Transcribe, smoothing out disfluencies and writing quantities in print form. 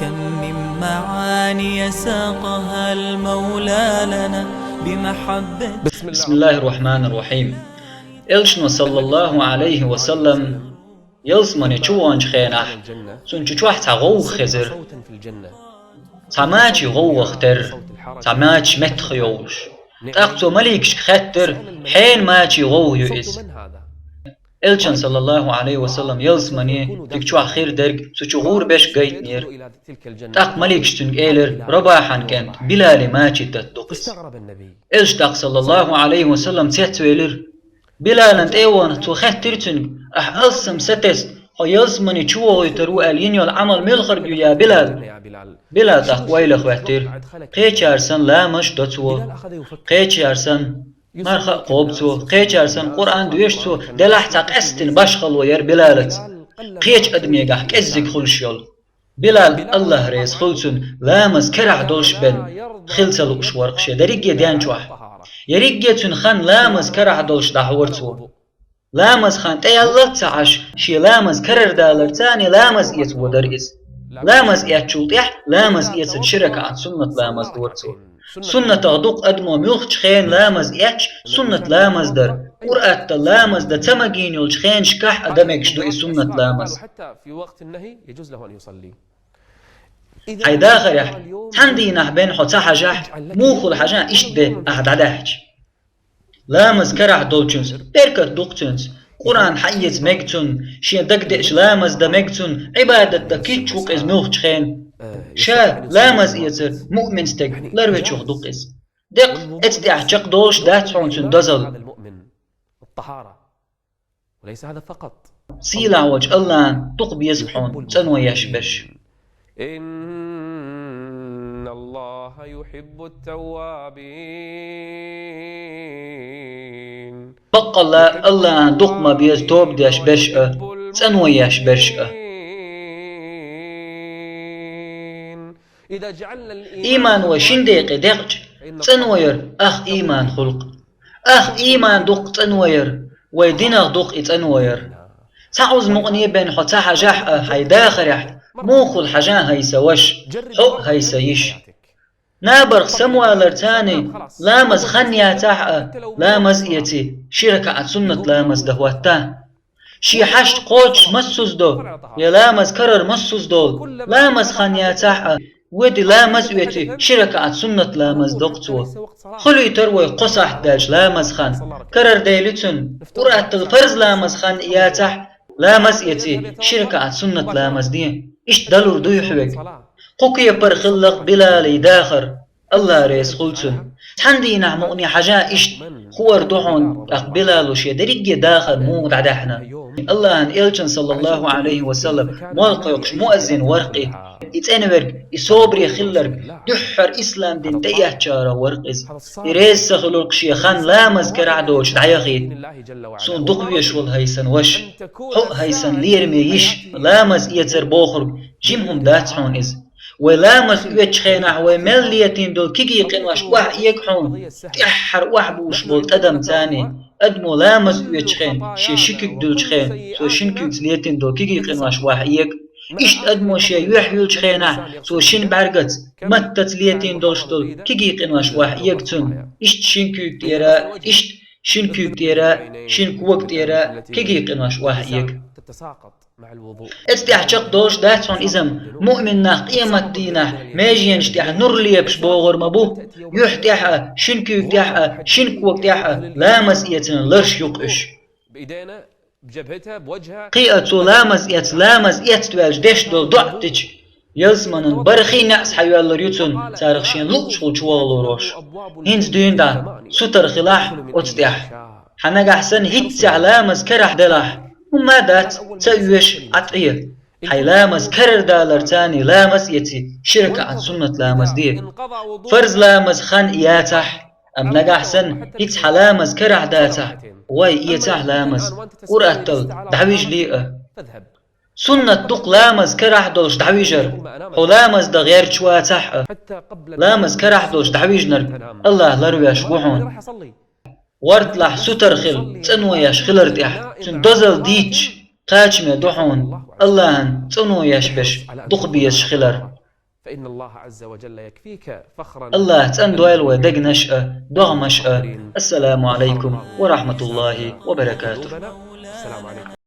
كم من معاني ساقها المولى لنا بمحبة. بسم الله الرحمن الرحيم. إلشنا صلى الله عليه وسلم يلزمني تشوانج خينح سنج تشوح تغو خزر تماج غو اختر تماج متخيوش تاقتو مليكش خطر حين ماجي غو يؤس إلشن صلى الله عليه وسلم يلزمني تكتشوح خير درج سوچغور بش قيت نير تاق مليكش تنج إيلر رباحان كانت بلالي ماجي تدقس إلش تاق صلى الله عليه وسلم تيتويلر بلالنت ايوان تو خطرتن ألسم ستست هو يلزمني تشوه يترو الينيو العمل ملخر يا بلال تقويل خواتر قيش ارسن لا مش دوتو قيش ارسن مرخ قوبتو قيش ارسن قرآن دويشتو دلح تقستن باشخل وير بلالت قيش ادميقح كزك خلشيول بلال الله ريس خلصن لامز كرع دولش بن خلصل وشورقشي دريق ديانجوح يريق تنخان لامز كرع دولش دحورتو لامز خان تيالله تعش شي لامز كرر دالر تاني لامز ايت ودرئس لامز ايت شوطيح لامز ايت شركة عن سنة لامز دورتو سنة تغدوق أدمو ميوخ خين لامز ايتش سنة لامز در قرأت لامز دا تمجين يولش خين شكح أدمكش دو سنة لامز حتى في وقت النهي يجوز له أن يصلي. هاي داخل يح تندي نحبين حتى حاجح موخو الحاجة اشتبه أحد عدهج لامز كرح دولچنس بركت دوقتنس قرآن حيز مجتن شي دقدقش لامز دا مجتن عبادة دا كيتشوق از موخ خين شا لامز ايتر مؤمن ستك لروي تشوخ دوقس دق اتدع جق دوش داتحون تن دزل المؤمن الطهارة وليس هذا فقط. سيلا وجه الله تقبي يسبحون تنوي يشبش. إن الله يحب التوابين. بقى الله دقما بيز توب ديش بشأ تنوي يشبش. إيمان وشندق دقج تنوير أخ إيمان خلق أخ إيمان دق تنوير ويدينغ دق تنوير تعوز مغني بين حتى جح هاي داخرح موخو الحاجة هيسا وش حق هيسا يش نابرغ سموى لرتاني لامز خنيا تحقا لامز إيتي شركة عن سنة لامز دهواتا شي حشت قوتش مسوس دو يا لامز كرر مسوس دو لامز خنيا تحقا ودي لامز إيتي شركة عن سنة لامز دقتو خلو يتروي قصح داج لامز خان كرر ديلتن قرأت الفرز لامز خان إياتح لامز إيتي شركة عن سنة لامز دي إيش دلور دو يحوك قوكي برخلق بلالي داخر الله ريس خلصن تحندي نعموني حاجة إيش خوار دوحون أقبلالو شي دريق داخر مود عدحنا الله أن إلجن صلى الله عليه وسلم موالقيقش مؤذن ورقي يتأنورك يصوبري خلرك دحر إسلام دين تيهجارة ورقز إريز سخلوك شيخان لامز كرعدوش دعيخيد سون دقويش والهيسن وش حق هيسن ليرمي يش لامز إيتر بوخرك جيمهم داتحون إز ولامز إيتش خينح ومليتين دول كيكي قنواش واح يكحون تحر واح بوش بولت أدم تاني أدمو لامز إيتش خين شي شكك دولش خين سو شنكيك ليتين دول كيكي قنواش واح يك إشت أدمو شي يحيولش خينح سو شن برقت متت ليتين دولش دول كيكي قنواش واح يكتن إشت شنكيك تيرا إشت شنكيك تيرا شنكوك تيرا كيكي قنواش واح يك مع الوضوء استحقق دوش داتون إزم مؤمن ناق قيمة دينه ماجين شتح نور ليبش بوغر مبو يحتح شنكو يحتح شنكو يحتح لامز إيتن لرش يقش بإيدينا بجبهتها بوجهها قيئة لامز إيت توالج ديش دول ضعتج يلزمن برخي نعس حيوال ريوتون تارخشين لقش والجوال روش هينز دين دا ستر خلاح أتستح حناق أحسن هيتس لامز كرح دلاح وما دات تأويش عطية حي لامز كرر دالر تاني لامز يتي شركة عن سنة لامز دي فرز لامز خان إياتح أم نقع حسن يتح لامز كرع داتح واي إياتح لامز قرأتل دعويج ليئة سنة دق لامز كرح دولش دعويجر هو لامز دا غير شواتح لامز كرح دولش دعويجنر الله لرويش وحون ورتلح سترخل تنوياش خلرتح تندزل ديتش قاچمه دحون الله تنوياش بش دقبيش خلر فإن الله عز وجل يكفيك فخرا. الله تندويل ودق نشأة دوغ مشأة. السلام عليكم ورحمة الله وبركاته. السلام عليكم.